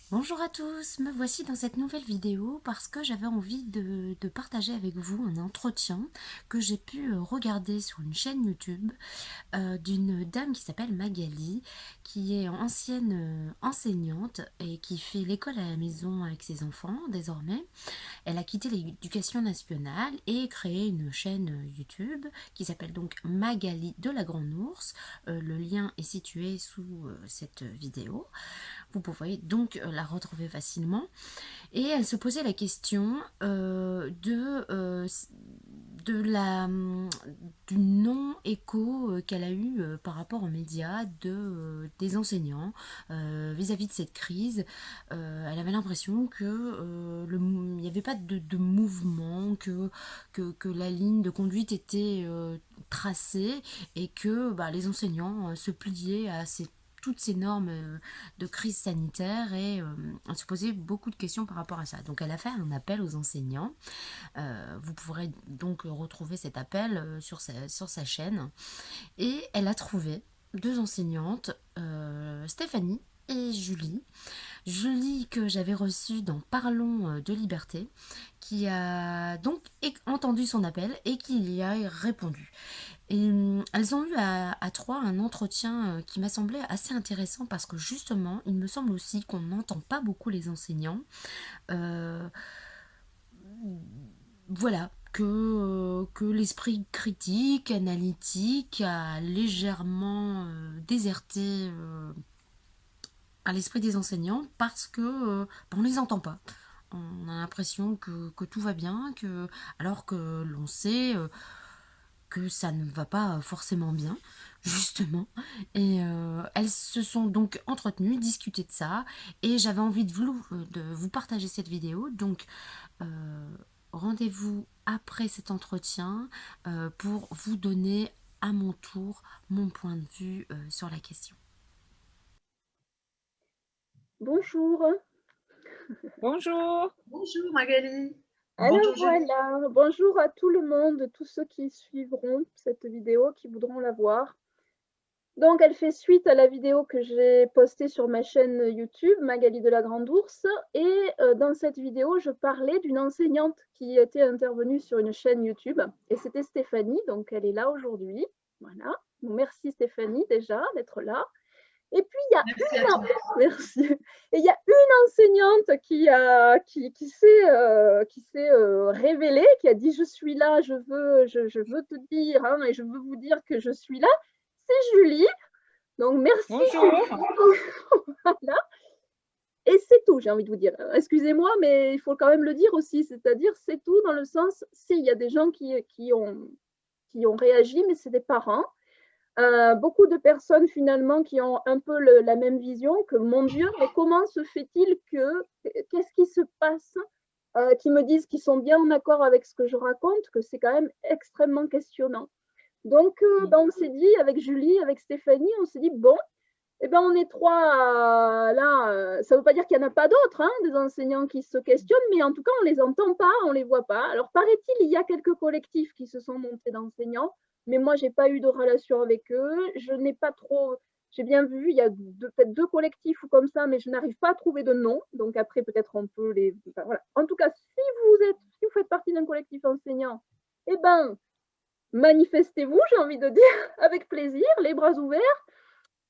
Bonjour à tous, me voici dans cette nouvelle vidéo parce que j'avais envie de partager avec vous un entretien que j'ai pu regarder sur une chaîne YouTube d'une dame qui s'appelle Magali, qui est ancienne enseignante et qui fait l'école à la maison avec ses enfants désormais. Elle a quitté l'éducation nationale et créé une chaîne YouTube qui s'appelle donc Magali de la Grande Ourse. Le lien est situé sous cette vidéo. Vous pouvez donc la retrouver facilement. Et elle se posait la question de du non-écho qu'elle a eu par rapport aux médias des enseignants vis-à-vis de cette crise. Elle avait l'impression que il n'y avait pas de mouvement, que la ligne de conduite était tracée et que les enseignants se pliaient à toutes ces normes de crise sanitaire et on se posait beaucoup de questions par rapport à ça. Donc elle a fait un appel aux enseignants. Vous pourrez donc retrouver cet appel sur sa chaîne. Et elle a trouvé deux enseignantes, Stéphanie et Julie. Julie que j'avais reçue dans Parlons de liberté, qui a donc entendu son appel et qui y a répondu. Et elles ont eu à trois un entretien qui m'a semblé assez intéressant parce que justement, il me semble aussi qu'on n'entend pas beaucoup les enseignants. Euh, voilà, que l'esprit critique, analytique a légèrement déserté à l'esprit des enseignants parce que on les entend pas. On a l'impression que tout va bien, alors que l'on sait que ça ne va pas forcément bien, justement. Et elles se sont donc entretenues, discutées de ça, et j'avais envie de vous partager cette vidéo. Donc, rendez-vous après cet entretien pour vous donner à mon tour mon point de vue sur la question. Bonjour. Bonjour. Bonjour Magali. Alors Bonjour Julie. voilà, bonjour à tout le monde, tous ceux qui suivront cette vidéo, qui voudront la voir. Donc elle fait suite à la vidéo que j'ai postée sur ma chaîne YouTube, Magali de la Grande Ourse. Et dans cette vidéo, je parlais d'une enseignante qui était intervenue sur une chaîne YouTube. Et c'était Stéphanie, donc elle est là aujourd'hui. Voilà. Donc, merci Stéphanie déjà d'être là. Et puis il y a Merci à toi. merci. Et il y a une enseignante qui s'est révélée, qui a dit je suis là, je veux te dire hein, et je veux vous dire que je suis là. C'est Julie. Donc merci Julie. Bonjour. Voilà. Et c'est tout, j'ai envie de vous dire. Excusez-moi, mais il faut quand même le dire aussi, c'est-à-dire c'est tout dans le sens, s'il y a des gens qui ont réagi, mais c'est des parents. Beaucoup de personnes finalement qui ont un peu la même vision que mon Dieu, mais comment se fait-il qu'est-ce qui se passe, qui me disent qu'ils sont bien en accord avec ce que je raconte, que c'est quand même extrêmement questionnant. Donc, on s'est dit avec Julie, avec Stéphanie, on s'est dit bon, eh ben, on est trois là. Ça ne veut pas dire qu'il n'y en a pas d'autres, hein, des enseignants qui se questionnent, mais en tout cas, on ne les entend pas, on ne les voit pas. Alors, paraît-il, il y a quelques collectifs qui se sont montés d'enseignants, mais moi, je n'ai pas eu de relation avec eux. Je n'ai pas trop. J'ai bien vu, il y a peut-être deux collectifs ou comme ça, mais je n'arrive pas à trouver de nom. Donc, après, peut-être on peut les. Enfin, voilà. En tout cas, si vous faites partie d'un collectif enseignant, eh ben, manifestez-vous, j'ai envie de dire, avec plaisir, les bras ouverts.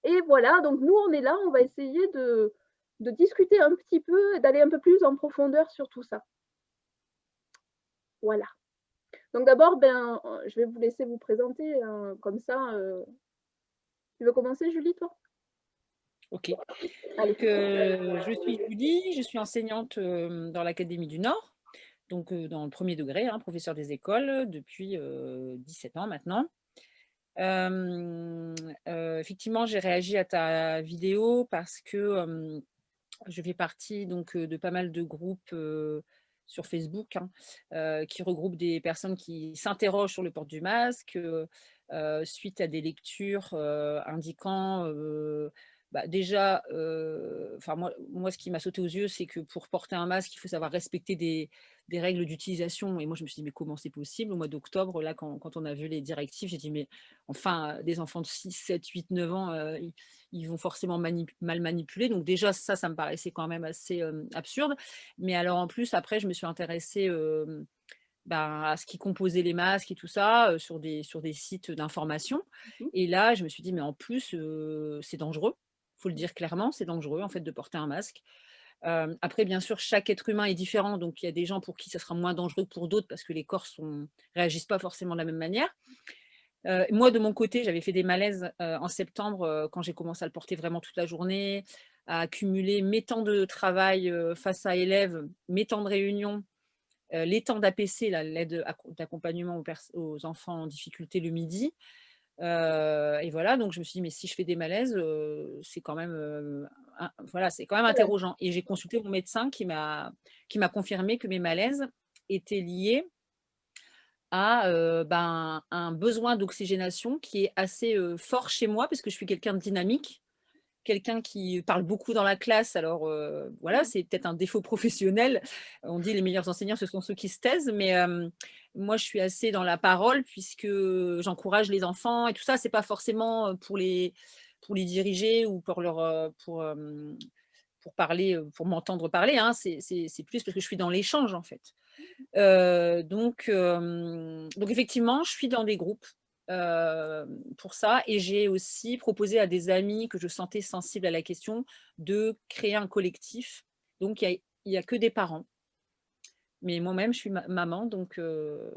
Et voilà, donc nous, on est là, on va essayer de discuter un petit peu et d'aller un peu plus en profondeur sur tout ça. Voilà. Donc d'abord, je vais vous laisser vous présenter comme ça. Tu veux commencer, Julie, toi? Ok. Allez. Donc, je suis Julie, je suis enseignante dans l'Académie du Nord, donc dans le premier degré, hein, professeure des écoles depuis 17 ans maintenant. Effectivement, j'ai réagi à ta vidéo parce que je fais partie donc, de pas mal de groupes sur Facebook hein, qui regroupent des personnes qui s'interrogent sur le port du masque suite à des lectures indiquant déjà, moi, ce qui m'a sauté aux yeux, c'est que pour porter un masque, il faut savoir respecter des règles d'utilisation. Et moi, je me suis dit, mais comment c'est possible? Au mois d'octobre, là, quand on a vu les directives, j'ai dit, mais enfin, des enfants de 6, 7, 8, 9 ans, ils vont forcément mal manipuler. Donc déjà, ça me paraissait quand même assez absurde. Mais alors, en plus, après, je me suis intéressée à ce qui composait les masques et tout ça, sur des sites d'information. Mhm. Et là, je me suis dit, mais en plus, c'est dangereux. Il faut le dire clairement, c'est dangereux en fait de porter un masque. Après, bien sûr, chaque être humain est différent, donc il y a des gens pour qui ça sera moins dangereux que pour d'autres parce que les corps réagissent pas forcément de la même manière. Moi, de mon côté, j'avais fait des malaises en septembre quand j'ai commencé à le porter vraiment toute la journée, à accumuler mes temps de travail face à élèves, mes temps de réunion, les temps d'APC, l'aide d'accompagnement aux enfants en difficulté le midi. Et voilà, donc je me suis dit, mais si je fais des malaises, c'est quand même, voilà, c'est quand même Voilà. interrogeant. Et j'ai consulté mon médecin qui m'a confirmé que mes malaises étaient liés à un besoin d'oxygénation qui est assez fort chez moi, parce que je suis quelqu'un de dynamique, quelqu'un qui parle beaucoup dans la classe. Alors voilà, c'est peut-être un défaut professionnel. On dit les meilleurs enseignants, ce sont ceux qui se taisent, mais moi, je suis assez dans la parole puisque j'encourage les enfants et tout ça. C'est pas forcément pour les diriger ou pour parler, pour m'entendre parler, hein. C'est plus parce que je suis dans l'échange en fait. Donc effectivement, je suis dans des groupes pour ça, et j'ai aussi proposé à des amis que je sentais sensibles à la question de créer un collectif. Donc il y a que des parents, mais moi-même je suis maman, donc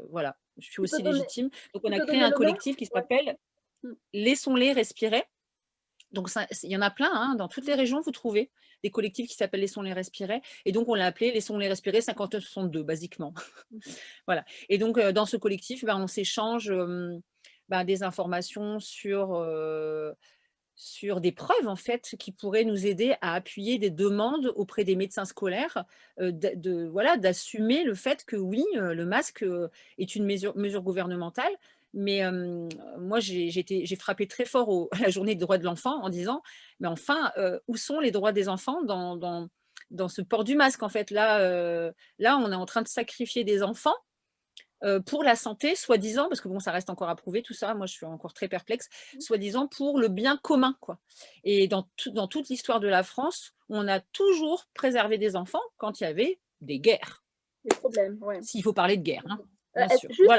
voilà, je suis Tu peux aussi donner, légitime. Donc on tu a peux créé donner un le nom? collectif qui Ouais. s'appelle Mm. Laissons-les respirer. Donc il y en a plein, hein, dans toutes les régions, vous trouvez des collectifs qui s'appellent Laissons-les respirer. Et donc on l'a appelé Laissons-les respirer 52-62, basiquement. Mhm. Voilà. Et donc dans ce collectif, on s'échange des informations sur des preuves en fait qui pourraient nous aider à appuyer des demandes auprès des médecins scolaires, voilà, d'assumer le fait que oui, le masque est une mesure gouvernementale. Mais moi, j'ai frappé très fort à la journée des droits de l'enfant en disant, mais enfin, où sont les droits des enfants dans ce port du masque en fait? Là, on est en train de sacrifier des enfants pour la santé, soi-disant, parce que bon, ça reste encore à prouver tout ça, moi je suis encore très perplexe, soi-disant pour le bien commun, quoi. Et dans toute l'histoire de la France, on a toujours préservé des enfants quand il y avait des guerres, Des problèmes, ouais. s'il faut parler de guerre, hein, bien sûr. Juste,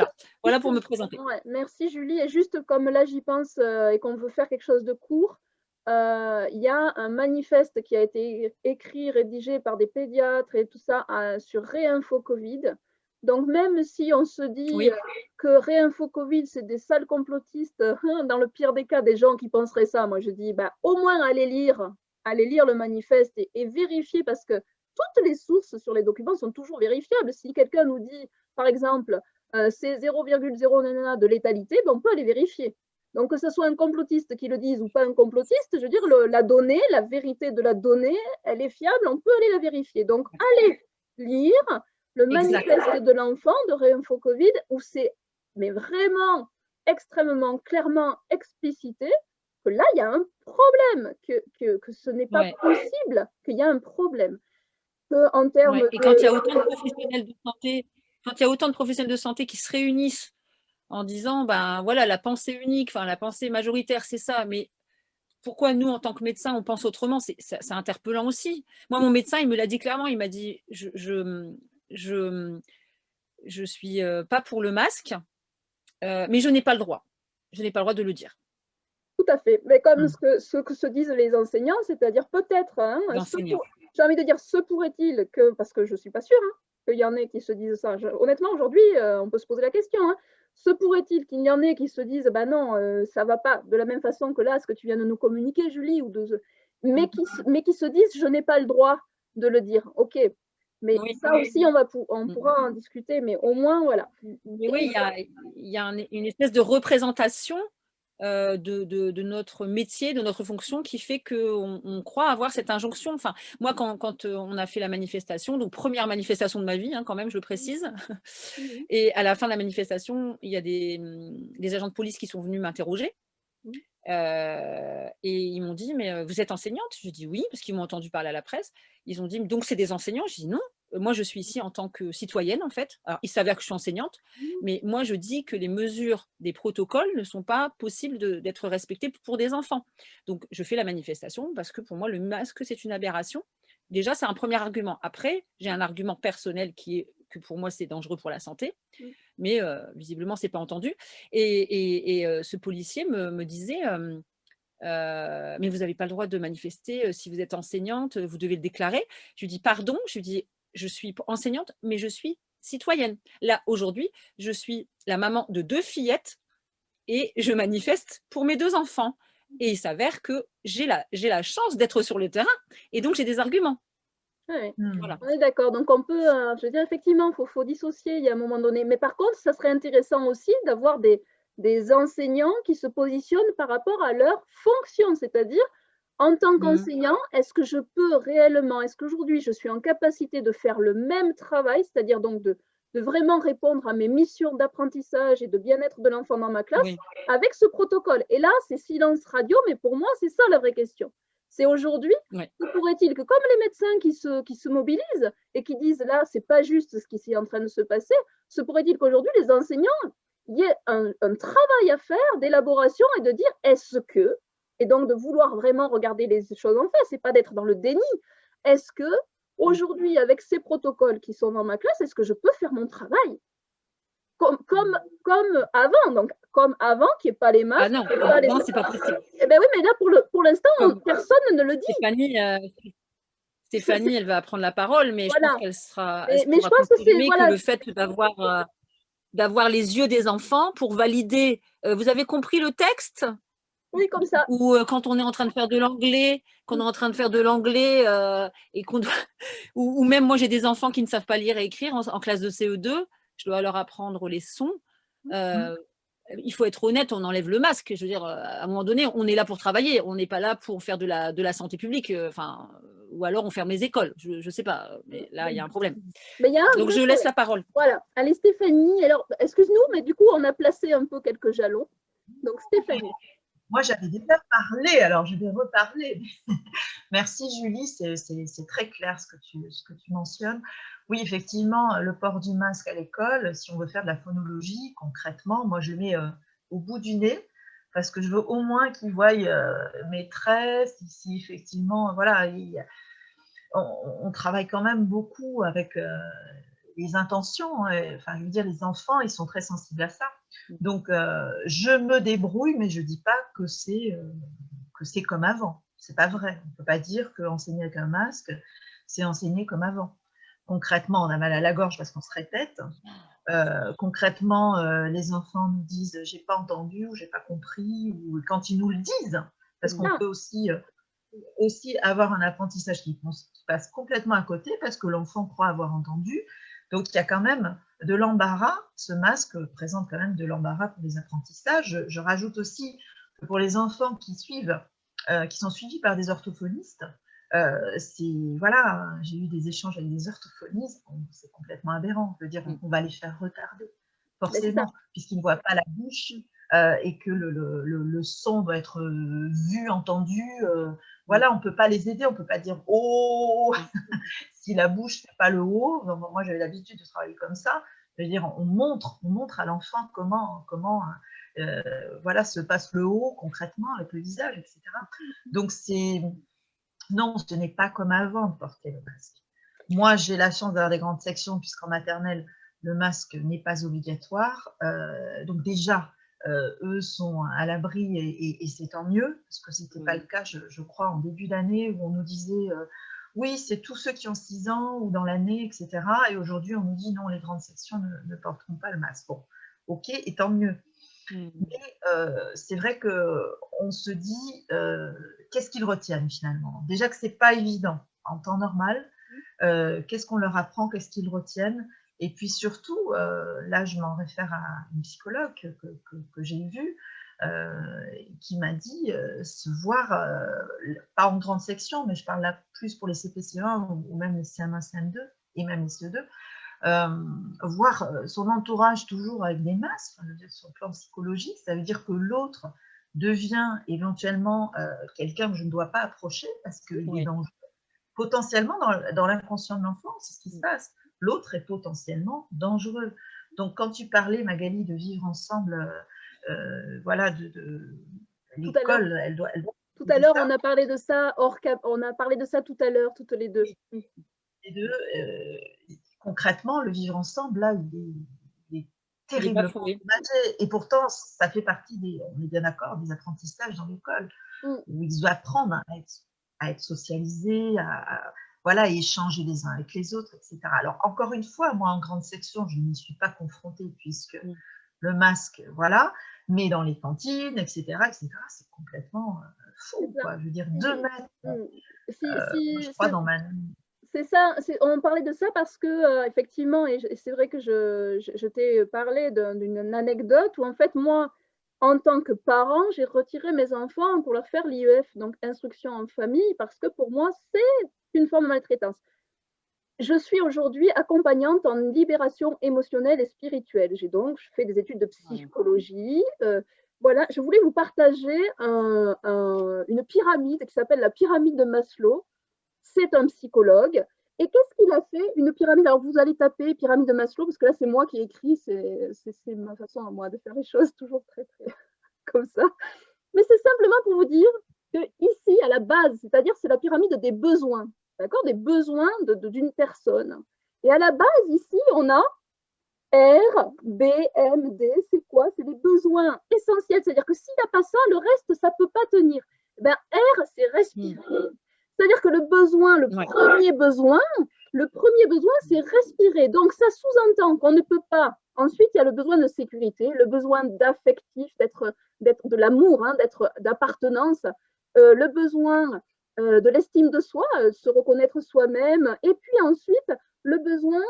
Voilà pour me présenter. ouais, merci Julie. Et juste comme là j'y pense et qu'on veut faire quelque chose de court, il y a un manifeste qui a été écrit, rédigé par des pédiatres et tout ça sur Réinfo Covid. Donc même si on se dit Oui. que Réinfo Covid, c'est des sales complotistes, dans le pire des cas, des gens qui penseraient ça, moi je dis au moins allez lire le manifeste et vérifier, parce que toutes les sources sur les documents sont toujours vérifiables. Si quelqu'un nous dit, par exemple, c'est 0,0 de létalité, on peut aller vérifier. Donc, que ce soit un complotiste qui le dise ou pas un complotiste, je veux dire, la donnée, la vérité de la donnée, elle est fiable, on peut aller la vérifier. Donc, allez lire le manifeste de l'enfant de Réinfo Covid, où c'est mais vraiment extrêmement clairement explicité que là, il y a un problème, que ce n'est pas possible, qu'il y a un problème. En termes Et quand il y a autant de professionnels de santé, quand il y a autant de professionnels de santé qui se réunissent en disant, voilà, la pensée unique, enfin la pensée majoritaire, c'est ça, mais pourquoi nous, en tant que médecins, on pense autrement? C'est interpellant aussi. Moi, mon médecin, il me l'a dit clairement, il m'a dit, je suis pas pour le masque, mais je n'ai pas le droit. Je n'ai pas le droit de le dire. Tout à fait. Mais comme ce que se disent les enseignants, c'est-à-dire peut-être, j'ai envie de dire, se pourrait-il que, parce que je ne suis pas sûre qu'il y en ait qui se disent ça. Honnêtement, aujourd'hui, on peut se poser la question. Se pourrait-il qu'il y en ait qui se disent, non, ça ne va pas, de la même façon que là, ce que tu viens de nous communiquer, Julie, mais qui se disent, je n'ai pas le droit de le dire. OK. Mais ça aussi, on pourra en discuter, mais au moins, voilà. Mais oui, il y a une espèce de représentation de notre métier, de notre fonction, qui fait qu'on croit avoir cette injonction. Enfin, moi, quand on a fait la manifestation, donc première manifestation de ma vie, quand même, je le précise, et à la fin de la manifestation, il y a des agents de police qui sont venus m'interroger Et ils m'ont dit: «Mais vous êtes enseignante?» Je dis: «Oui», parce qu'ils m'ont entendu parler à la presse. Ils ont dit: «Donc c'est des enseignants?» Je dis: «Non, moi je suis ici en tant que citoyenne, en fait». Alors il s'avère que je suis enseignante, mais moi je dis que les mesures des protocoles ne sont pas possibles d'être respectées pour des enfants. Donc je fais la manifestation parce que pour moi le masque, c'est une aberration. Déjà, c'est un premier argument. Après, j'ai un argument personnel qui est que pour moi c'est dangereux pour la santé, Mmh. mais visiblement c'est pas entendu. Ce policier me disait, «Mais vous n'avez pas le droit de manifester, si vous êtes enseignante, vous devez le déclarer». Je lui dis: «Pardon?» Je lui dis: «Je suis enseignante, mais je suis citoyenne. Là, aujourd'hui, je suis la maman de 2 fillettes et je manifeste pour mes 2 enfants et il s'avère que j'ai la chance d'être sur le terrain et donc j'ai des arguments». Ouais, Voilà. on est d'accord. Donc on peut, je veux dire effectivement, faut dissocier, il y a un moment donné. Mais par contre, ça serait intéressant aussi d'avoir des enseignants qui se positionnent par rapport à leur fonction. C'est-à-dire, en tant Mmh. qu'enseignant, est-ce que je peux réellement, est-ce qu'aujourd'hui je suis en capacité de faire le même travail, c'est-à-dire donc de vraiment répondre à mes missions d'apprentissage et de bien-être de l'enfant dans ma classe Oui. avec ce protocole? Et là, c'est silence radio, mais pour moi, c'est ça la vraie question. C'est aujourd'hui, Ouais. se pourrait-il que comme les médecins qui se mobilisent et qui disent là, c'est pas juste ce qui est en train de se passer, se pourrait-il qu'aujourd'hui, les enseignants, il y ait un travail à faire d'élaboration et de dire est-ce que, et donc de vouloir vraiment regarder les choses en face, c'est pas d'être dans le déni. Est-ce que Mmh. aujourd'hui, avec ces protocoles qui sont dans ma classe, est-ce que je peux faire mon travail comme avant, donc comme avant, qu'il n'y ait pas les Ah masques, non, qu'il n'y ait pas les... non, c'est pas possible. Eh bien oui, mais là, pour l'instant, Comme personne ne le dit. Stéphanie, Stéphanie, elle va prendre la parole, mais je pense Voilà. qu'elle Mais je pourra pense que c'est, confirmer que voilà, le fait d'avoir les yeux des enfants pour valider, vous avez compris le texte? oui, comme ça. Ou, quand on est en train de faire de l'anglais, et qu'on doit ou même moi j'ai des enfants qui ne savent pas lire et écrire en classe de CE2, je dois leur apprendre les sons, heu, il faut être honnête, on enlève le masque. Je veux dire, à un moment donné, on est là pour travailler, on n'est pas là pour faire de la santé publique, enfin, ou alors on ferme les écoles. Je sais pas, mais là, il y a un problème. Mais il y a un Donc vrai je laisse problème. la parole. Voilà. Allez, Stéphanie. Alors, excuse-nous, mais du coup, on a placé un peu quelques jalons. Donc, Stéphanie. Moi, j'avais déjà parlé, alors je vais reparler. Merci Julie, c'est très clair ce que tu mentionnes. Oui, effectivement, le port du masque à l'école, si on veut faire de la phonologie, concrètement, moi je le mets au bout du nez, parce que je veux au moins qu'ils voient mes traits, si effectivement, voilà, on travaille quand même beaucoup avec les intentions, enfin je veux dire, les enfants, ils sont très sensibles à ça. Donc, je me débrouille, mais je ne dis pas que c'est comme avant. C'est pas vrai. On ne peut pas dire qu'enseigner avec un masque, c'est enseigner comme avant. Concrètement, on a mal à la gorge parce qu'on se répète. Concrètement, les enfants nous disent « j'ai pas entendu » ou « j'ai pas compris » ou quand ils nous le disent, parce qu'on peut aussi avoir un apprentissage qui passe complètement à côté parce que l'enfant croit avoir entendu. Donc, il y a quand même de l'embarras. Ce masque présente quand même de l'embarras pour les apprentissages. Je rajoute aussi que pour les enfants qui sont suivis par des orthophonistes, voilà, j'ai eu des échanges avec des orthophonistes, c'est complètement aberrant. Je veux dire, on va les faire retarder, forcément, puisqu'ils ne voient pas la bouche et que le son doit être vu, entendu. Voilà, on ne peut pas les aider, on ne peut pas dire « oh » si la bouche ne fait pas le haut. Moi, j'avais l'habitude de travailler comme ça. Je veux dire, on montre à l'enfant comment voilà, se passe le haut concrètement avec le visage, etc. Donc, non, ce n'est pas comme avant de porter le masque. Moi, j'ai la chance d'avoir des grandes sections puisqu'en maternelle, le masque n'est pas obligatoire. Donc déjà, eux sont à l'abri et c'est tant mieux, parce que ce n'était pas le cas, je crois, en début d'année où on nous disait oui, c'est tous ceux qui ont 6 ans ou dans l'année, etc. Et aujourd'hui, on nous dit non, les grandes sections ne porteront pas le masque. Bon, ok, et tant mieux. Mais c'est vrai qu'on se dit qu'est-ce qu'ils retiennent finalement? Déjà que ce n'est pas évident en temps normal. Qu'est-ce qu'on leur apprend? Qu'est-ce qu'ils retiennent? Et puis surtout, là je m'en réfère à une psychologue que j'ai vue qui m'a dit se voir, pas en grande section, mais je parle là plus pour les CP-CE1 ou même les CM1, CM2 et même les CE2, voir son entourage toujours avec des masques, sur le plan psychologique, ça veut dire que l'autre devient éventuellement quelqu'un que je ne dois pas approcher parce qu'il est dangereux. Potentiellement, dans l'inconscient de l'enfant, c'est ce qui se passe. L'autre est potentiellement dangereux. Donc, quand tu parlais, Magali, de vivre ensemble, voilà, l'école, elle doit tout à l'heure, on a parlé de ça on a parlé de ça tout à l'heure, toutes les deux. Les deux, concrètement, le vivre ensemble, là, il est terriblement imagé. Et pourtant, ça fait partie on est bien d'accord, des apprentissages dans l'école, où ils doivent apprendre à être socialisés, voilà, échanger les uns avec les autres, etc. Alors, encore une fois, moi, en grande section, je n'y suis pas confrontée puisque le masque, voilà, mais dans les cantines, etc., c'est complètement fou, quoi. Je veux dire, 2 mètres. Je crois dans ma... C'est ça, on parlait de ça parce que, effectivement, et c'est vrai que je t'ai parlé d'une anecdote où, en fait, moi, en tant que parent, j'ai retiré mes enfants pour leur faire l'IEF, donc instruction en famille, parce que pour moi, c'est une forme de maltraitance. Je suis aujourd'hui accompagnante en libération émotionnelle et spirituelle. Je fais des études de psychologie. Voilà, je voulais vous partager une pyramide qui s'appelle la pyramide de Maslow. C'est un psychologue. Et qu'est-ce qu'il a fait? Une pyramide. Alors, vous allez taper pyramide de Maslow, parce que là, c'est moi qui ai écrit. C'est ma façon à moi de faire les choses, toujours très, très comme ça. Mais c'est simplement pour vous dire que ici, à la base, c'est-à-dire c'est la pyramide des besoins. D'accord? Des besoins d'une personne. Et à la base, ici, on a R, B, M, D. C'est quoi? C'est les besoins essentiels. C'est-à-dire que s'il n'y a pas ça, le reste, ça ne peut pas tenir. Ben, R, c'est respirer. C'est-à-dire que le premier besoin, c'est respirer. Donc, ça sous-entend qu'on ne peut pas. Ensuite, il y a le besoin de sécurité, le besoin d'affectif, d'être de l'amour, d'appartenance, le besoin de l'estime de soi, se reconnaître soi-même, et puis ensuite, le besoin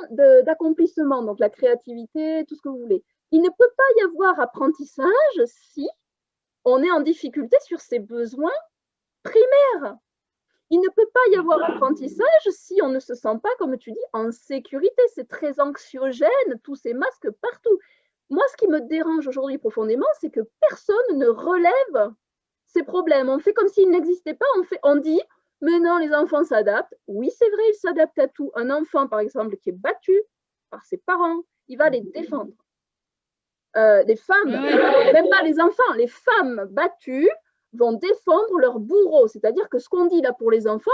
d'accomplissement, donc la créativité, tout ce que vous voulez. Il ne peut pas y avoir apprentissage si on est en difficulté sur ces besoins primaires. Il ne peut pas y avoir apprentissage si on ne se sent pas, comme tu dis, en sécurité. C'est très anxiogène, tous ces masques partout. Moi, ce qui me dérange aujourd'hui profondément, c'est que personne ne relève ces problèmes. On fait comme s'ils n'existaient pas. On dit, mais non, les enfants s'adaptent. Oui, c'est vrai, ils s'adaptent à tout. Un enfant, par exemple, qui est battu par ses parents, il va les défendre. Les femmes, même pas les enfants, les femmes battues vont défendre leur bourreau. C'est-à-dire que ce qu'on dit là pour les enfants,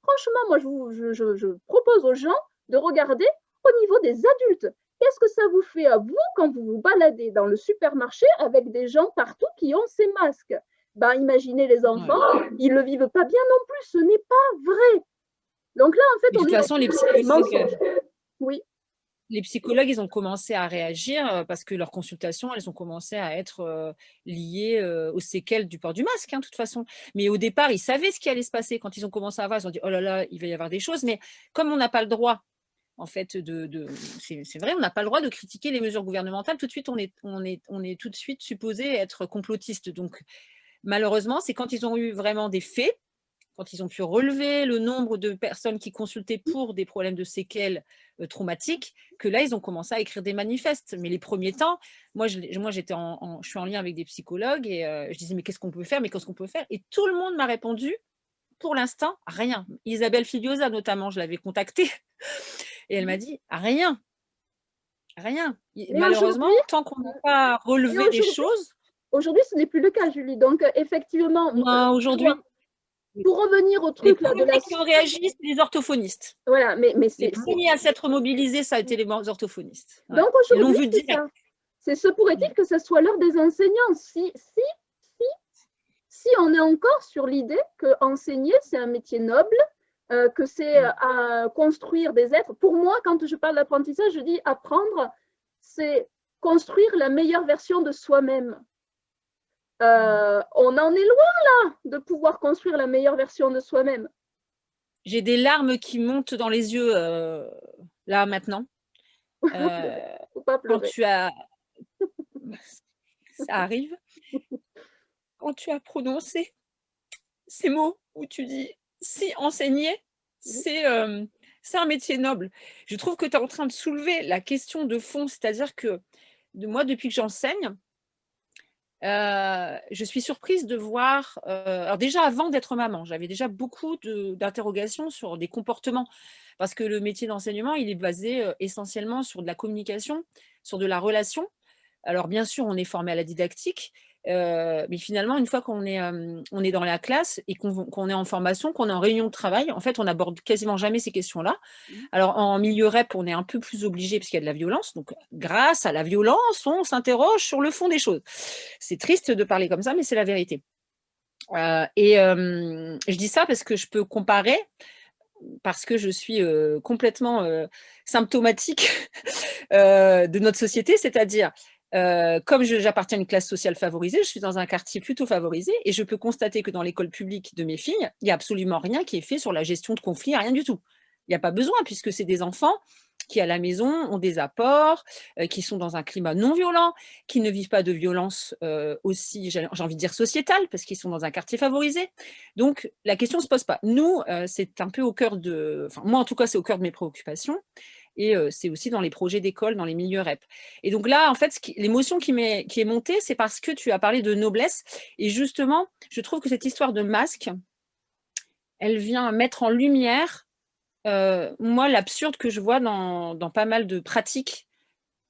franchement, moi, je propose aux gens de regarder au niveau des adultes. Qu'est-ce que ça vous fait à vous quand vous vous baladez dans le supermarché avec des gens partout qui ont ces masques? Ben, imaginez les enfants, ils ne le vivent pas bien non plus, ce n'est pas vrai. Donc là, en fait, de toute façon, les psychologues, ils ont commencé à réagir parce que leurs consultations, elles ont commencé à être liées aux séquelles du port du masque, de toute façon. Mais au départ, ils savaient ce qui allait se passer. Quand ils ont commencé à voir, ils ont dit, oh là là, il va y avoir des choses. Mais comme on n'a pas le droit, en fait, c'est vrai, on n'a pas le droit de critiquer les mesures gouvernementales. Tout de suite, on est tout de suite supposé être complotiste. Donc, malheureusement, c'est quand ils ont eu vraiment des faits, quand ils ont pu relever le nombre de personnes qui consultaient pour des problèmes de séquelles traumatiques, que là, ils ont commencé à écrire des manifestes. Mais les premiers temps, moi je suis en lien avec des psychologues et je disais, mais qu'est-ce qu'on peut faire? Mais qu'est-ce qu'on peut faire? Et tout le monde m'a répondu, pour l'instant, rien. Isabelle Filiosa, notamment, je l'avais contactée et elle m'a dit, rien. Rien. Malheureusement, tant qu'on n'a pas relevé des choses... Aujourd'hui, ce n'est plus le cas, Julie. Donc, effectivement... aujourd'hui... Pour revenir au truc les premiers qui ont réagi, c'est les orthophonistes. Voilà, mais les premiers à s'être mobilisés, ça a été les orthophonistes. Ouais. Donc aujourd'hui, c'est ce pourrait-il que ce soit l'heure des enseignants. Si on est encore sur l'idée que enseigner, c'est un métier noble, que c'est à construire des êtres. Pour moi, quand je parle d'apprentissage, je dis apprendre, c'est construire la meilleure version de soi-même. On en est loin là de pouvoir construire la meilleure version de soi-même. J'ai des larmes qui montent dans les yeux là maintenant. Faut pas pleurer. Quand tu as, ça arrive. Quand tu as prononcé ces mots où tu dis si enseigner, c'est un métier noble. Je trouve que tu es en train de soulever la question de fond, c'est-à-dire que moi, depuis que j'enseigne, je suis surprise de voir, alors déjà avant d'être maman, j'avais déjà beaucoup d'interrogations sur des comportements, parce que le métier d'enseignement, il est basé essentiellement sur de la communication, sur de la relation. Alors bien sûr, on est formé à la didactique, mais finalement, une fois qu'on est dans la classe et qu'on est en formation, qu'on est en réunion de travail, en fait, on n'aborde quasiment jamais ces questions-là. Alors en milieu REP, on est un peu plus obligé parce qu'il y a de la violence. Donc grâce à la violence, on s'interroge sur le fond des choses. C'est triste de parler comme ça, mais c'est la vérité. Je dis ça parce que je peux comparer, parce que je suis complètement symptomatique de notre société, c'est-à-dire comme j'appartiens à une classe sociale favorisée, je suis dans un quartier plutôt favorisé et je peux constater que dans l'école publique de mes filles, il n'y a absolument rien qui est fait sur la gestion de conflits, rien du tout. Il n'y a pas besoin puisque c'est des enfants qui à la maison ont des apports, qui sont dans un climat non violent, qui ne vivent pas de violence aussi, j'ai envie de dire sociétale, parce qu'ils sont dans un quartier favorisé. Donc la question ne se pose pas. Nous, c'est un peu au cœur de, enfin moi en tout cas c'est au cœur de mes préoccupations. Et c'est aussi dans les projets d'école, dans les milieux REP. Et donc là, en fait, l'émotion qui est montée, c'est parce que tu as parlé de noblesse. Et justement, je trouve que cette histoire de masque, elle vient mettre en lumière, moi, l'absurde que je vois dans pas mal de pratiques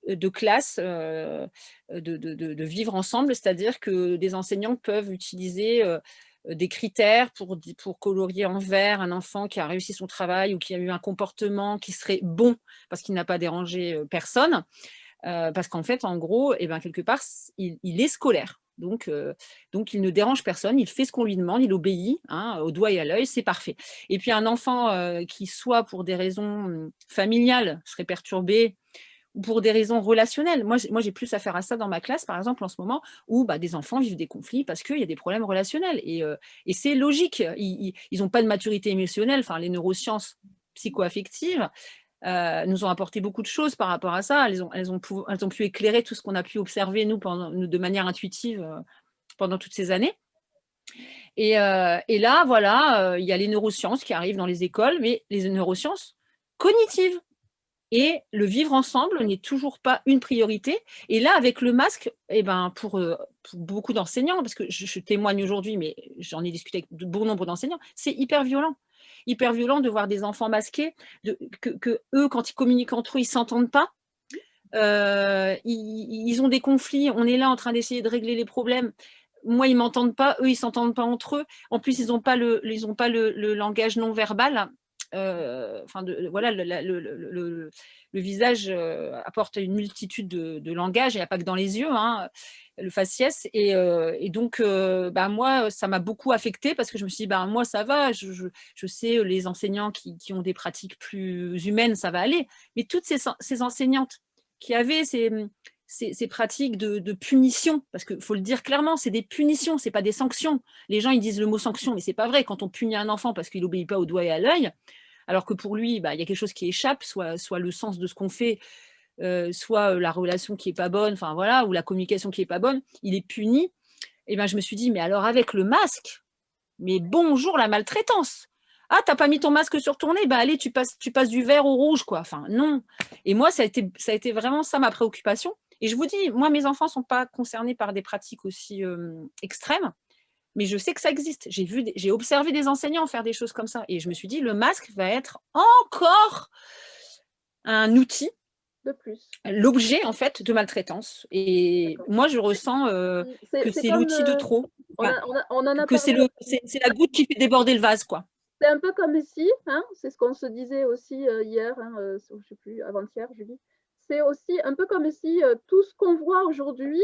de classe, de vivre ensemble, c'est-à-dire que des enseignants peuvent utiliser des critères pour colorier en vert un enfant qui a réussi son travail ou qui a eu un comportement qui serait bon parce qu'il n'a pas dérangé personne, parce qu'en fait, en gros, eh ben, quelque part, il est scolaire. Donc, il ne dérange personne, il fait ce qu'on lui demande, il obéit hein, au doigt et à l'œil, c'est parfait. Et puis un enfant qui, soit pour des raisons familiales, serait perturbé, ou pour des raisons relationnelles. Moi, j'ai plus affaire à ça dans ma classe, par exemple, en ce moment, où des enfants vivent des conflits parce qu'il y a des problèmes relationnels. Et c'est logique, ils n'ont pas de maturité émotionnelle. Enfin, les neurosciences psycho-affectives nous ont apporté beaucoup de choses par rapport à ça. Elles ont pu éclairer tout ce qu'on a pu observer, nous, de manière intuitive pendant toutes ces années. Et là, voilà, il y a les neurosciences qui arrivent dans les écoles, mais les neurosciences cognitives. Et le vivre ensemble n'est toujours pas une priorité. Et là, avec le masque, eh ben, pour beaucoup d'enseignants, parce que je témoigne aujourd'hui, mais j'en ai discuté avec de bon nombre d'enseignants, c'est hyper violent. Hyper violent de voir des enfants masqués, que eux, quand ils communiquent entre eux, ils ne s'entendent pas. Ils ont des conflits. On est là en train d'essayer de régler les problèmes. Moi, ils ne m'entendent pas. Eux, ils ne s'entendent pas entre eux. En plus, ils n'ont pas le langage non verbal. Voilà, le visage apporte une multitude de langages, il n'y a pas que dans les yeux, hein, le faciès. Et donc, moi, ça m'a beaucoup affectée parce que je me suis dit, moi, ça va, je sais, les enseignants qui ont des pratiques plus humaines, ça va aller. Mais toutes ces enseignantes qui avaient ces pratiques de punition, parce qu'il faut le dire clairement, c'est des punitions, ce n'est pas des sanctions. Les gens, ils disent le mot sanction, mais ce n'est pas vrai. Quand on punit un enfant parce qu'il n'obéit pas au doigt et à l'œil, alors que pour lui, il y a quelque chose qui échappe, soit le sens de ce qu'on fait, soit la relation qui n'est pas bonne, enfin voilà, ou la communication qui n'est pas bonne, il est puni. Et je me suis dit, mais alors avec le masque, mais bonjour la maltraitance. Ah, t'as pas mis ton masque sur ton nez, allez, tu passes du vert au rouge, quoi. Enfin, non. Et moi, ça a été vraiment ça ma préoccupation. Et je vous dis, moi, mes enfants ne sont pas concernés par des pratiques aussi extrêmes, mais je sais que ça existe. J'ai observé des enseignants faire des choses comme ça. Et je me suis dit, le masque va être encore un outil, de plus, l'objet, en fait, de maltraitance. Et moi, je ressens que c'est l'outil de trop. On en a que c'est parlé. C'est la goutte qui fait déborder le vase, quoi. C'est un peu comme si, c'est ce qu'on se disait aussi hier, je ne sais plus, avant-hier, Julie. C'est aussi un peu comme si tout ce qu'on voit aujourd'hui,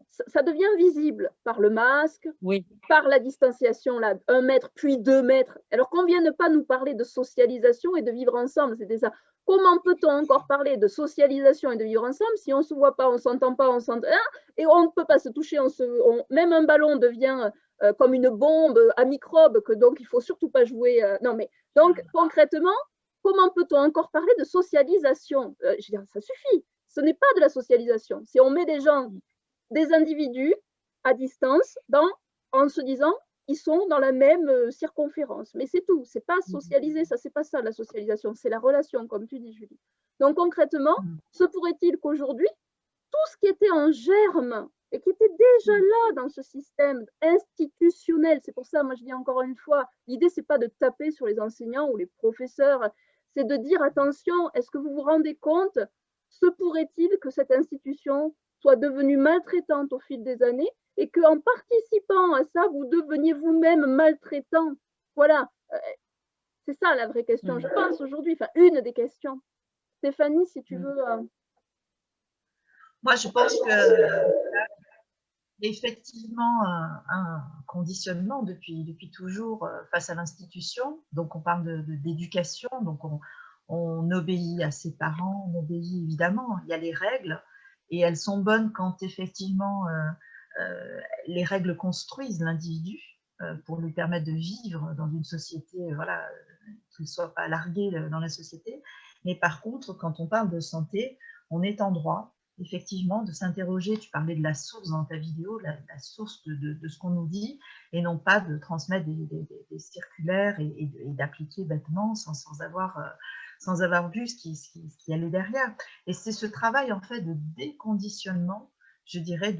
ça devient visible par le masque, oui, par la distanciation, là, 1 mètre, puis 2 mètres. Alors qu'on ne vienne pas nous parler de socialisation et de vivre ensemble, c'était ça. Comment peut-on encore parler de socialisation et de vivre ensemble si on ne se voit pas, on ne s'entend pas, et on ne peut pas se toucher, même un ballon devient comme une bombe à microbes, donc il ne faut surtout pas jouer. Donc concrètement, comment peut-on encore parler de socialisation? Je veux dire, ça suffit. Ce n'est pas de la socialisation. Si on met des individus à distance en se disant ils sont dans la même circonférence. Mais c'est tout, c'est pas socialiser, ça c'est pas ça la socialisation, c'est la relation, comme tu dis Julie. Donc concrètement, se pourrait-il qu'aujourd'hui, tout ce qui était en germe et qui étaient déjà là dans ce système institutionnel. C'est pour ça, moi je dis encore une fois, l'idée c'est pas de taper sur les enseignants ou les professeurs, c'est de dire attention, est-ce que vous vous rendez compte, se pourrait-il que cette institution soit devenue maltraitante au fil des années et qu'en participant à ça, vous deveniez vous-même maltraitant. Voilà, c'est ça la vraie question, je pense aujourd'hui, enfin une des questions. Stéphanie, si tu veux. Moi, je pense que effectivement un conditionnement depuis toujours face à l'institution. Donc, on parle d'éducation, donc on obéit à ses parents, on obéit évidemment, il y a les règles, et elles sont bonnes quand effectivement les règles construisent l'individu pour lui permettre de vivre dans une société, voilà, qu'il ne soit pas largué dans la société. Mais par contre, quand on parle de santé, on est en droit effectivement de s'interroger, tu parlais de la source dans ta vidéo, la source de ce qu'on nous dit, et non pas de transmettre des circulaires et d'appliquer bêtement sans avoir vu ce qui allait derrière. Et c'est ce travail en fait de déconditionnement, je dirais,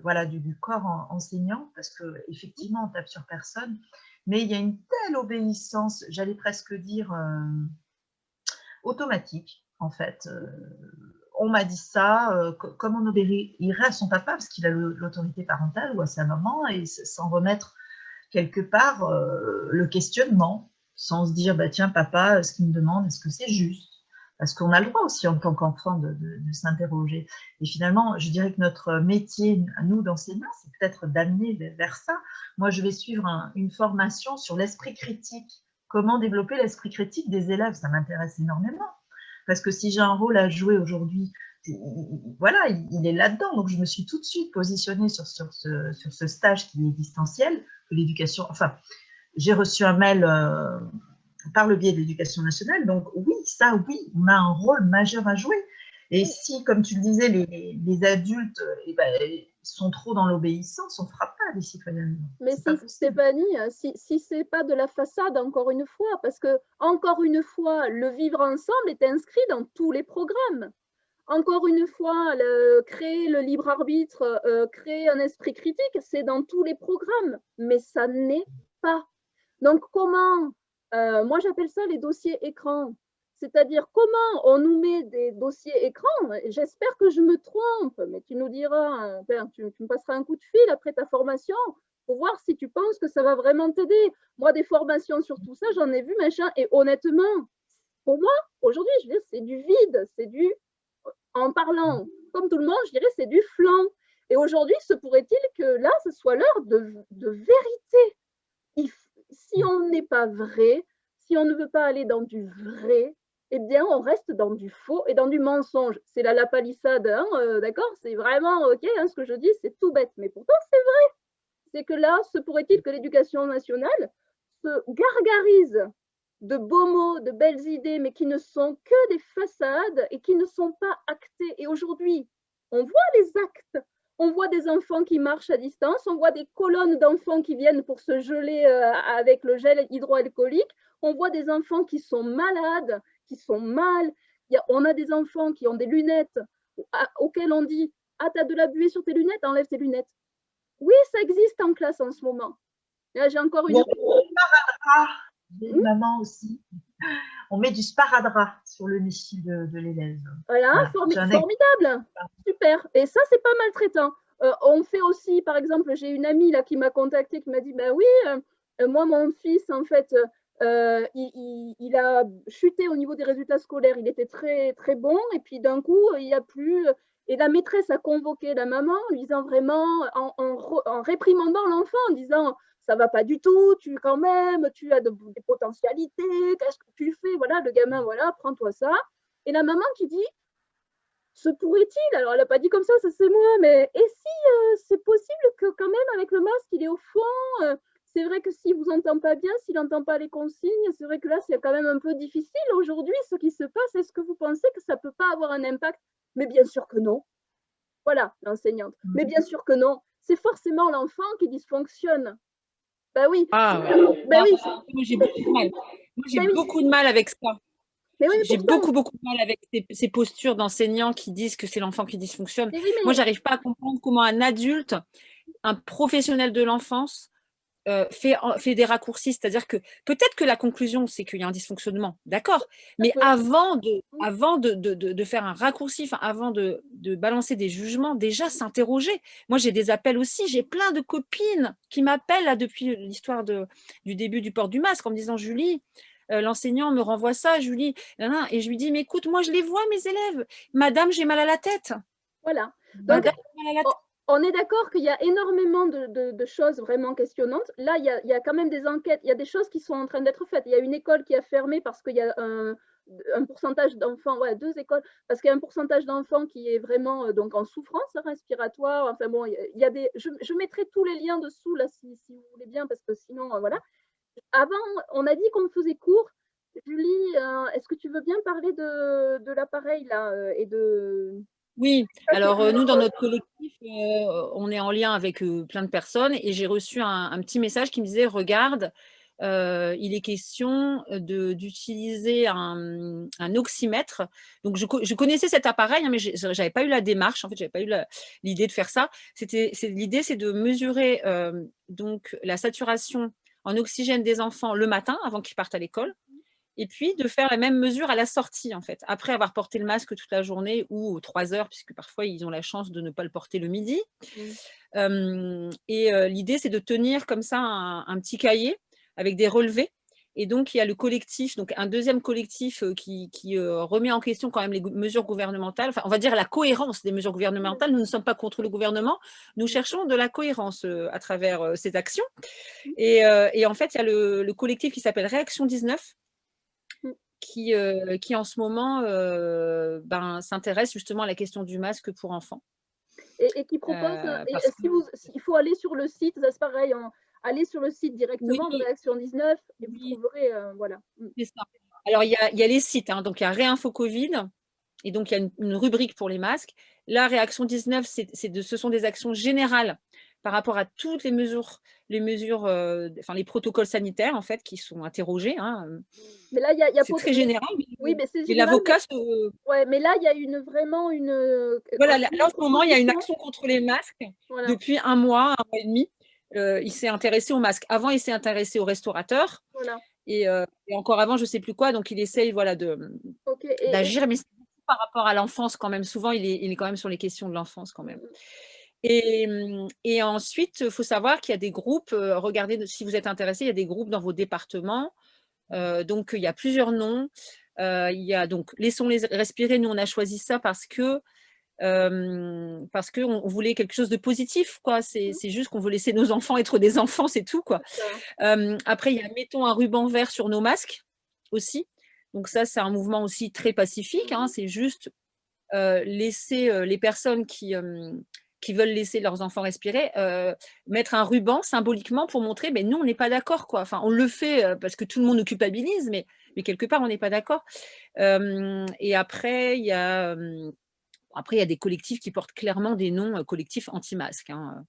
voilà, du corps enseignant, parce qu'effectivement on tape sur personne, mais il y a une telle obéissance, j'allais presque dire automatique en fait. On m'a dit ça, comme on obéirait à son papa parce qu'il a l'autorité parentale ou à sa maman, et sans remettre quelque part le questionnement, sans se dire bah, tiens papa, ce qu'il me demande, est-ce que c'est juste? Parce qu'on a le droit aussi en tant qu'enfant de s'interroger. Et finalement, je dirais que notre métier, à nous d'enseignants, c'est peut-être d'amener vers ça. Moi, je vais suivre une formation sur l'esprit critique. Comment développer l'esprit critique des élèves? Ça m'intéresse énormément. Parce que si j'ai un rôle à jouer aujourd'hui, voilà, il est là-dedans. Donc, je me suis tout de suite positionnée sur ce stage qui est distanciel, de l'éducation. Enfin, j'ai reçu un mail par le biais de l'éducation nationale. Donc, oui, on a un rôle majeur à jouer. Et si, comme tu le disais, les adultes sont trop dans l'obéissance, on ne fera pas des citoyens. Mais si, Stéphanie, si ce n'est pas de la façade, encore une fois, parce que, encore une fois, le vivre ensemble est inscrit dans tous les programmes. Encore une fois, créer le libre arbitre, créer un esprit critique, c'est dans tous les programmes, mais ça n'est pas. Donc, comment, moi j'appelle ça les dossiers écrans. C'est-à-dire comment on nous met des dossiers écrans. J'espère que je me trompe, mais tu nous diras, tu me passeras un coup de fil après ta formation pour voir si tu penses que ça va vraiment t'aider. Moi, des formations sur tout ça, j'en ai vu, machin, et honnêtement, pour moi, aujourd'hui, je veux dire, c'est du vide, c'est du, en parlant comme tout le monde, je dirais, c'est du flan. Et aujourd'hui, se pourrait-il que là, ce soit l'heure de vérité. Si on n'est pas vrai, si on ne veut pas aller dans du vrai, eh bien, on reste dans du faux et dans du mensonge. C'est la palissade, hein, d'accord? C'est vraiment OK, hein, ce que je dis, c'est tout bête. Mais pourtant, c'est vrai. C'est que là, se pourrait-il que l'éducation nationale se gargarise de beaux mots, de belles idées, mais qui ne sont que des façades et qui ne sont pas actées. Et aujourd'hui, on voit les actes. On voit des enfants qui marchent à distance, on voit des colonnes d'enfants qui viennent pour se geler avec le gel hydroalcoolique, on voit des enfants qui sont malades, qui sont mal. On a des enfants qui ont des lunettes auxquelles on dit « Ah, t'as de la buée sur tes lunettes, enlève tes lunettes. » Oui, ça existe en classe en ce moment. Là, j'ai encore une... Maman aussi. On met du sparadrap sur le nez de l'élève. Voilà, formidable. Super. Et ça, c'est pas maltraitant. On fait aussi, par exemple, j'ai une amie là qui m'a contactée, qui m'a dit, bah oui, moi, mon fils, en fait, il a chuté au niveau des résultats scolaires. Il était très, très bon. Et puis, d'un coup, il n'y a plus... Et la maîtresse a convoqué la maman en lui disant vraiment, en réprimandant l'enfant, en disant... Ça va pas du tout, tu quand même, tu as des potentialités, qu'est-ce que tu fais? Voilà, le gamin, voilà, prends-toi ça. Et la maman qui dit, se pourrait-il, alors elle n'a pas dit comme ça c'est moi, mais et si c'est possible que quand même avec le masque, il est au fond, c'est vrai que s'il ne vous entend pas bien, s'il n'entend pas les consignes, c'est vrai que là, c'est quand même un peu difficile aujourd'hui, ce qui se passe. Est-ce que vous pensez que ça ne peut pas avoir un impact? Mais bien sûr que non. Voilà, l'enseignante. Mais bien sûr que non. C'est forcément l'enfant qui dysfonctionne. Ben oui. Ah, ben oui. Moi, j'ai beaucoup de mal. Moi, j'ai beaucoup de mal avec ça. Mais oui, J'ai pourtant, beaucoup de mal avec ces postures d'enseignants qui disent que c'est l'enfant qui dysfonctionne. mais oui, Moi, mais j'arrive pas à comprendre comment un adulte, un professionnel de l'enfance, fait des raccourcis. C'est-à-dire que peut-être que la conclusion, c'est qu'il y a un dysfonctionnement, d'accord, ça mais peut. avant de faire un raccourci, avant de balancer des jugements, déjà s'interroger. Moi, j'ai des appels aussi, j'ai plein de copines qui m'appellent là, depuis l'histoire du début du port du masque en me disant, Julie, l'enseignant me renvoie ça, Julie, et je lui dis, mais écoute, moi je les vois, mes élèves, madame, j'ai mal à la tête. Voilà. Donc, Madame, j'ai mal à la tête. on est d'accord qu'il y a énormément de choses vraiment questionnantes. Là, il y a quand même des enquêtes, il y a des choses qui sont en train d'être faites. Il y a une école qui a fermé parce qu'il y a un pourcentage d'enfants, ouais, 2 écoles, parce qu'il y a un pourcentage d'enfants qui est vraiment donc en souffrance respiratoire. Enfin bon, il y a des, je mettrai tous les liens dessous là si vous voulez bien, parce que sinon, voilà. Avant, on a dit qu'on faisait court. Julie, est-ce que tu veux bien parler de l'appareil là et de Oui, ça, c'est alors une nous, dans école. notre collectif, on est en lien avec plein de personnes et j'ai reçu un petit message qui me disait, regarde, il est question d'utiliser un oxymètre. Donc, je connaissais cet appareil, hein, mais je n'avais pas eu la démarche, en fait, je n'avais pas eu l'idée de faire ça. L'idée, c'est de mesurer donc, la saturation en oxygène des enfants le matin, avant qu'ils partent à l'école, et puis de faire la même mesure à la sortie, en fait, après avoir porté le masque toute la journée ou 3 heures, puisque parfois ils ont la chance de ne pas le porter le midi. L'idée, c'est de tenir comme ça un petit cahier avec des relevés. Et donc, il y a le collectif, donc un deuxième collectif qui remet en question quand même les mesures gouvernementales, enfin, on va dire la cohérence des mesures gouvernementales. Nous ne sommes pas contre le gouvernement, nous cherchons de la cohérence à travers ces actions. Et en fait, il y a le collectif qui s'appelle Réaction 19, qui en ce moment s'intéresse justement à la question du masque pour enfants. Et qui propose, il faut aller sur le site, c'est pareil, allez sur le site directement de Oui, Réaction 19 et vous oui, trouverez, voilà. c'est ça. Alors, il y a les sites, hein, donc il y a Réinfo Covid, et donc il y a une rubrique pour les masques. La Réaction 19, ce sont des actions générales par rapport à toutes les mesures, les protocoles sanitaires, en fait, qui sont interrogés. Hein. Mais là, il y a C'est très général, oui, mais c'est mais général, l'avocat ouais, mais là, il y a vraiment voilà, une là, en ce moment, il y a une proposition, action contre les masques voilà, depuis un mois et demi. Il s'est intéressé aux masques. Avant, il s'est intéressé aux restaurateurs. voilà. Et encore avant, je ne sais plus quoi. Donc, il essaye voilà, OK d'agir, mais c'est beaucoup par rapport à l'enfance quand même. Souvent, il est quand même sur les questions de l'enfance quand même. Et ensuite, il faut savoir qu'il y a des groupes. Regardez, si vous êtes intéressé, il y a des groupes dans vos départements. Donc, il y a plusieurs noms. Il y a donc Laissons-les respirer. Nous, on a choisi ça parce qu'on voulait quelque chose de positif, quoi. C'est juste qu'on veut laisser nos enfants être des enfants, c'est tout, quoi. Après, il y a Mettons un ruban vert sur nos masques aussi. Donc ça, c'est un mouvement aussi très pacifique. Hein. C'est juste laisser les personnes qui veulent laisser leurs enfants respirer, mettre un ruban symboliquement pour montrer, ben, nous, on n'est pas d'accord, quoi. Enfin, on le fait parce que tout le monde nous culpabilise, mais quelque part, on n'est pas d'accord. Et après, il y a des collectifs qui portent clairement des noms collectifs anti-masques. Hein.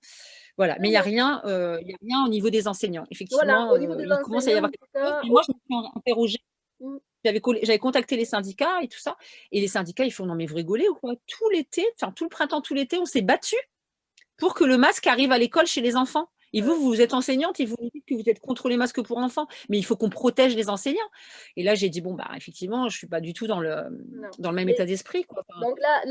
Voilà. Mais il n'y a rien au niveau des enseignants. Voilà, Effectivement, au niveau des il commence à y enseignants, avoir en tout quelque chose. cas, Mais moi, je me suis interrogée. mmh, J'avais contacté les syndicats et tout ça. Et les syndicats, ils font non, mais vous rigolez ou quoi? Tout l'été, enfin tout le printemps, tout l'été, on s'est battu pour que le masque arrive à l'école chez les enfants. Et vous êtes enseignante et vous nous dites que vous êtes contre les masques pour enfants, mais il faut qu'on protège les enseignants. Et là, j'ai dit, bon, bah, effectivement, je ne suis pas du tout dans le non. même état d'esprit. Quoi. Enfin, Donc là,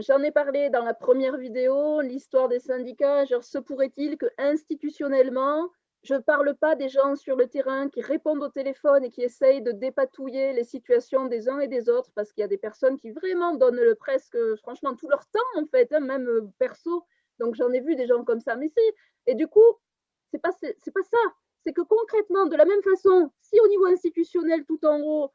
j'en ai parlé dans la première vidéo, l'histoire des syndicats. Genre, se pourrait-il que institutionnellement, je ne parle pas des gens sur le terrain qui répondent au téléphone et qui essayent de dépatouiller les situations des uns et des autres, parce qu'il y a des personnes qui vraiment donnent presque, franchement, tout leur temps, en fait, hein, même perso. Donc, j'en ai vu des gens comme ça. Mais si, et du coup, c'est pas ça. C'est que concrètement, de la même façon, si au niveau institutionnel, tout en haut,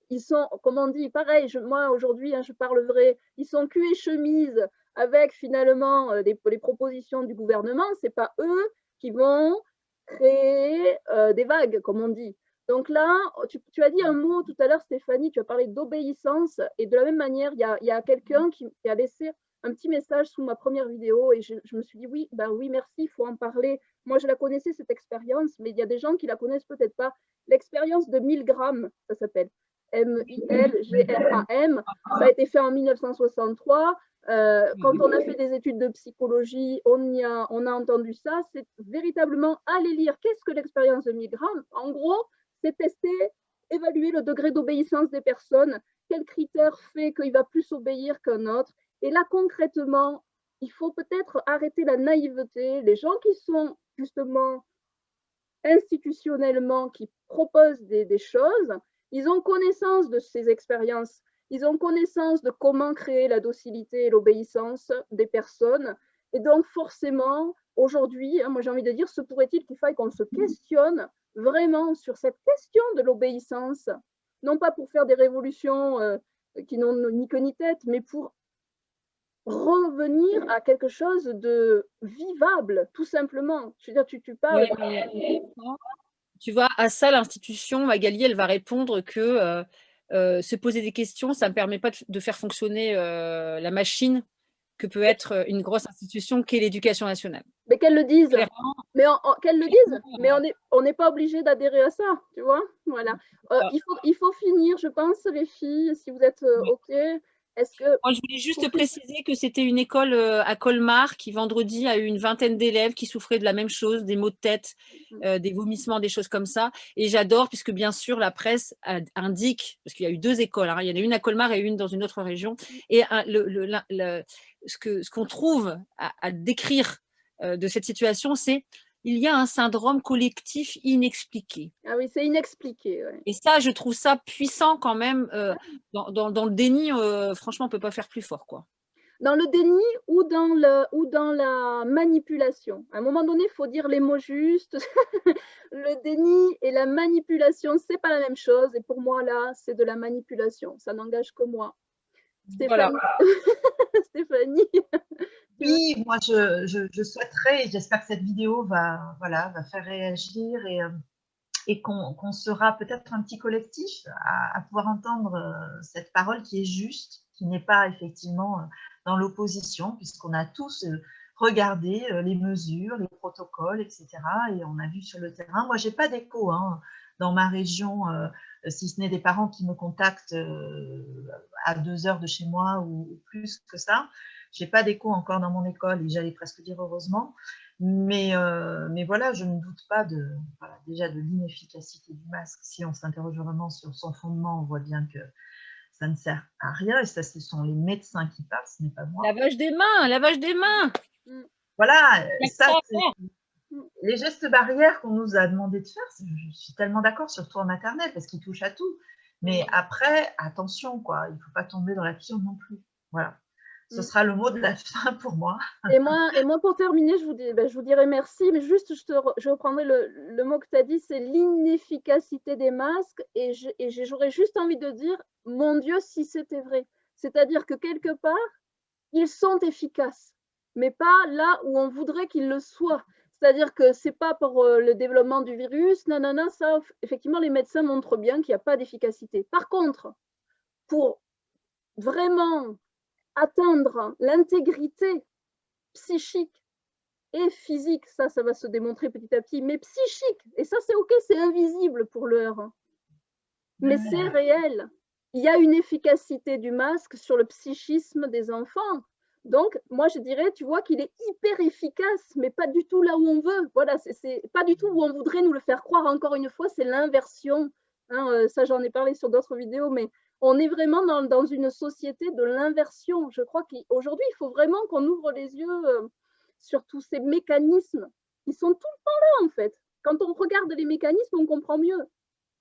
ils sont, comme on dit, pareil, moi aujourd'hui, hein, je parle vrai, ils sont cul et chemise avec finalement les propositions du gouvernement, c'est pas eux qui vont créer des vagues, comme on dit. Donc là, tu as dit un mot tout à l'heure, Stéphanie, tu as parlé d'obéissance, et de la même manière, il y a quelqu'un qui a laissé un petit message sous ma première vidéo, et je me suis dit, oui, ben oui, merci, il faut en parler. Moi, je la connaissais, cette expérience, mais il y a des gens qui la connaissent peut-être pas. L'expérience de 1000 grammes, ça s'appelle. M-I-L-G-R-A-M. Ça a été fait en 1963. Quand on a fait des études de psychologie, on a entendu ça. C'est véritablement aller lire qu'est-ce que l'expérience de Milgram. En gros, c'est tester, évaluer le degré d'obéissance des personnes, quel critère fait qu'il va plus obéir qu'un autre. Et là, concrètement, il faut peut-être arrêter la naïveté. Les gens qui sont justement institutionnellement, qui proposent des choses, ils ont connaissance de ces expériences, ils ont connaissance de comment créer la docilité et l'obéissance des personnes. Et donc, forcément, aujourd'hui, moi j'ai envie de dire, se pourrait-il qu'il faille qu'on se questionne vraiment sur cette question de l'obéissance, non pas pour faire des révolutions qui n'ont ni queue ni tête, mais pour revenir à quelque chose de vivable, tout simplement. Je veux dire, tu parles. Ouais, tu vois, à ça, l'institution, Magali, elle va répondre que se poser des questions, ça ne me permet pas de faire fonctionner la machine que peut être une grosse institution qu'est l'éducation nationale. Mais qu'elles le disent. Clairement. Mais qu'elles le disent. Mais on n'est pas obligé d'adhérer à ça, tu vois. Voilà. Il faut finir, je pense, les filles, si vous êtes OK. Est-ce que... Moi, je voulais juste préciser que c'était une école à Colmar qui, vendredi, a eu une vingtaine d'élèves qui souffraient de la même chose, des maux de tête, des vomissements, des choses comme ça. Et j'adore, puisque bien sûr, la presse indique, parce qu'il y a eu 2 écoles, hein, il y en a une à Colmar et une dans une autre région, et ce qu'on trouve à décrire de cette situation, c'est il y a un syndrome collectif inexpliqué. Ah oui, c'est inexpliqué. Ouais. Et ça, je trouve ça puissant quand même. Dans le déni, franchement, on ne peut pas faire plus fort, quoi. Dans le déni ou dans la manipulation. À un moment donné, il faut dire les mots justes. Le déni et la manipulation, ce n'est pas la même chose. Et pour moi, là, c'est de la manipulation. Ça n'engage que moi. Stéphanie. Voilà. Stéphanie. Oui, moi je souhaiterais, j'espère que cette vidéo va faire réagir et qu'on sera peut-être un petit collectif à pouvoir entendre cette parole qui est juste, qui n'est pas effectivement dans l'opposition, puisqu'on a tous regardé les mesures, les protocoles, etc. Et on a vu sur le terrain. Moi, j'ai pas d'écho dans ma région, si ce n'est des parents qui me contactent à 2 heures de chez moi ou plus que ça. J'ai pas d'écho encore dans mon école et j'allais presque dire heureusement. Mais voilà, je ne doute pas déjà de l'inefficacité du masque. Si on s'interroge vraiment sur son fondement, on voit bien que ça ne sert à rien. Et ça, ce sont les médecins qui parlent, ce n'est pas moi. Lavage des mains, lavage des mains. Voilà, ça, les gestes barrières qu'on nous a demandé de faire, je suis tellement d'accord, surtout en maternelle, parce qu'ils touchent à tout. Mais après, attention, quoi, il ne faut pas tomber dans la pire non plus. Voilà. Ce sera le mot de la fin pour moi. Et moi pour terminer, je vous dirai merci, mais juste, je reprendrai le mot que tu as dit, c'est l'inefficacité des masques. Et j'aurais juste envie de dire, mon Dieu, si c'était vrai. C'est-à-dire que quelque part, ils sont efficaces, mais pas là où on voudrait qu'ils le soient. C'est-à-dire que ce n'est pas pour le développement du virus, non, ça, effectivement, les médecins montrent bien qu'il n'y a pas d'efficacité. Par contre, pour vraiment atteindre l'intégrité psychique et physique, ça va se démontrer petit à petit, mais psychique, et ça c'est ok, c'est invisible pour l'heure, mais c'est réel. Il y a une efficacité du masque sur le psychisme des enfants. Donc, moi je dirais, tu vois qu'il est hyper efficace, mais pas du tout là où on veut. Voilà, c'est pas du tout où on voudrait nous le faire croire. Encore une fois, c'est l'inversion. Ça, j'en ai parlé sur d'autres vidéos, mais on est vraiment dans une société de l'inversion. Je crois qu'aujourd'hui, il faut vraiment qu'on ouvre les yeux sur tous ces mécanismes. Ils sont tout le temps là, en fait. Quand on regarde les mécanismes, on comprend mieux.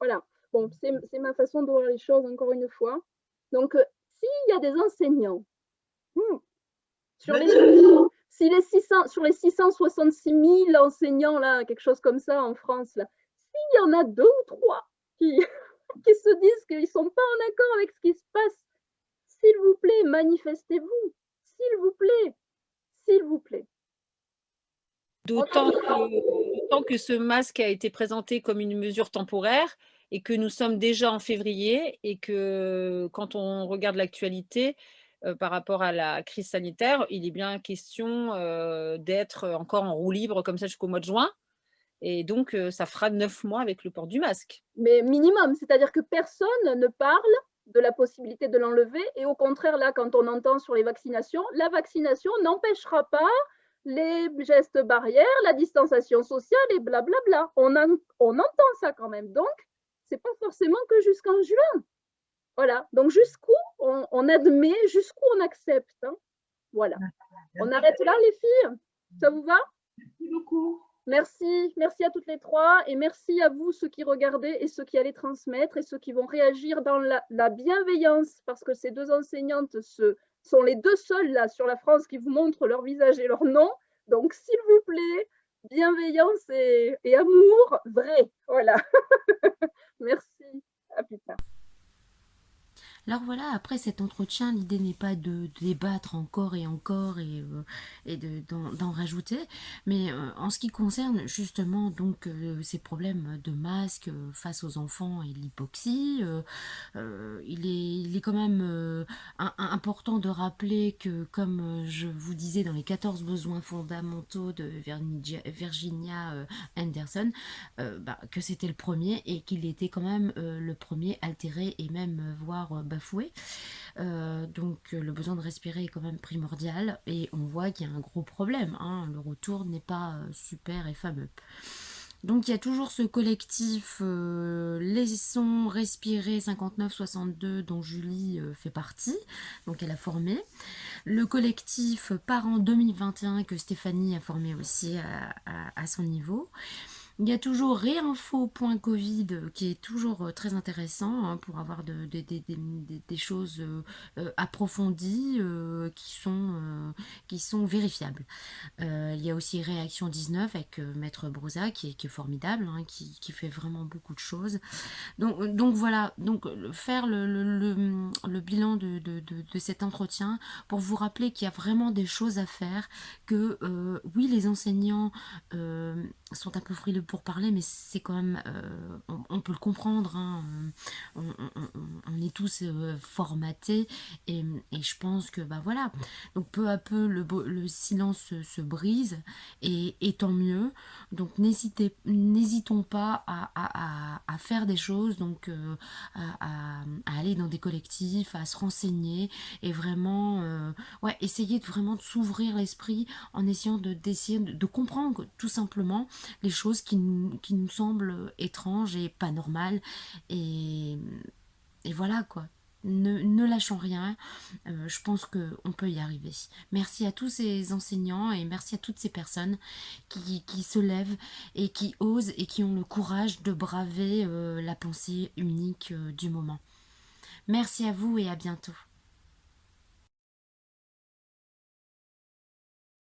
Voilà. Bon, c'est ma façon de voir les choses, encore une fois. Donc, s'il y a des enseignants, sur les 666 000 enseignants, là, quelque chose comme ça en France, là, s'il y en a 2 ou 3 qui se disent qu'ils ne sont pas en accord avec ce qui se passe, s'il vous plaît, manifestez-vous. S'il vous plaît. S'il vous plaît. D'autant que ce masque a été présenté comme une mesure temporaire et que nous sommes déjà en février et que quand on regarde l'actualité par rapport à la crise sanitaire, il est bien question d'être encore en roue libre comme ça jusqu'au mois de juin. Et donc, ça fera 9 mois avec le port du masque. Mais minimum, c'est-à-dire que personne ne parle de la possibilité de l'enlever et au contraire, là, quand on entend sur les vaccinations, la vaccination n'empêchera pas les gestes barrières, la distanciation sociale et blablabla. On entend ça quand même. Donc, c'est pas forcément que jusqu'en juin. Voilà. Donc, jusqu'où on admet, jusqu'où on accepte. Hein. Voilà. On arrête là, les filles? Ça vous va? Merci beaucoup. Merci, merci à toutes les trois et merci à vous ceux qui regardez et ceux qui allez transmettre et ceux qui vont réagir dans la bienveillance parce que ces deux enseignantes sont les deux seules là sur la France qui vous montrent leur visage et leur nom. Donc s'il vous plaît, bienveillance et amour vrai. Voilà. Merci. À plus tard. Alors voilà, après cet entretien, l'idée n'est pas de débattre encore et d'en rajouter, mais en ce qui concerne justement donc ces problèmes de masque face aux enfants et l'hypoxie, il est quand même important de rappeler que, comme je vous disais dans les 14 besoins fondamentaux de Virginia Anderson, que c'était le premier et qu'il était quand même le premier altéré et même voire bafoué. Donc le besoin de respirer est quand même primordial et on voit qu'il y a un gros problème. Hein. Le retour n'est pas super et fameux. Donc il y a toujours ce collectif Laissons respirer 59-62 dont Julie fait partie, donc elle a formé. Le collectif Parents 2021 que Stéphanie a formé aussi à son niveau. Il y a toujours réinfo.covid qui est toujours très intéressant hein, pour avoir des choses approfondies qui sont vérifiables. Il y a aussi Réaction 19 avec Maître Brosa qui est formidable, hein, qui fait vraiment beaucoup de choses. Donc voilà, donc faire le bilan de cet entretien pour vous rappeler qu'il y a vraiment des choses à faire, que oui les enseignants sont un peu frileux pour parler, mais c'est quand même, on peut le comprendre, hein, on est tous formatés et je pense que bah voilà, donc peu à peu le silence se brise et tant mieux. Donc n'hésitons pas à faire des choses, donc à aller dans des collectifs, à se renseigner et vraiment ouais, essayer vraiment de s'ouvrir l'esprit en essayant d'essayer de comprendre tout simplement les choses qui nous semblent étranges et pas normales et voilà quoi. Ne lâchons rien, je pense qu'on peut y arriver. Merci à tous ces enseignants et merci à toutes ces personnes qui se lèvent et qui osent et qui ont le courage de braver la pensée unique du moment. Merci à vous et à bientôt.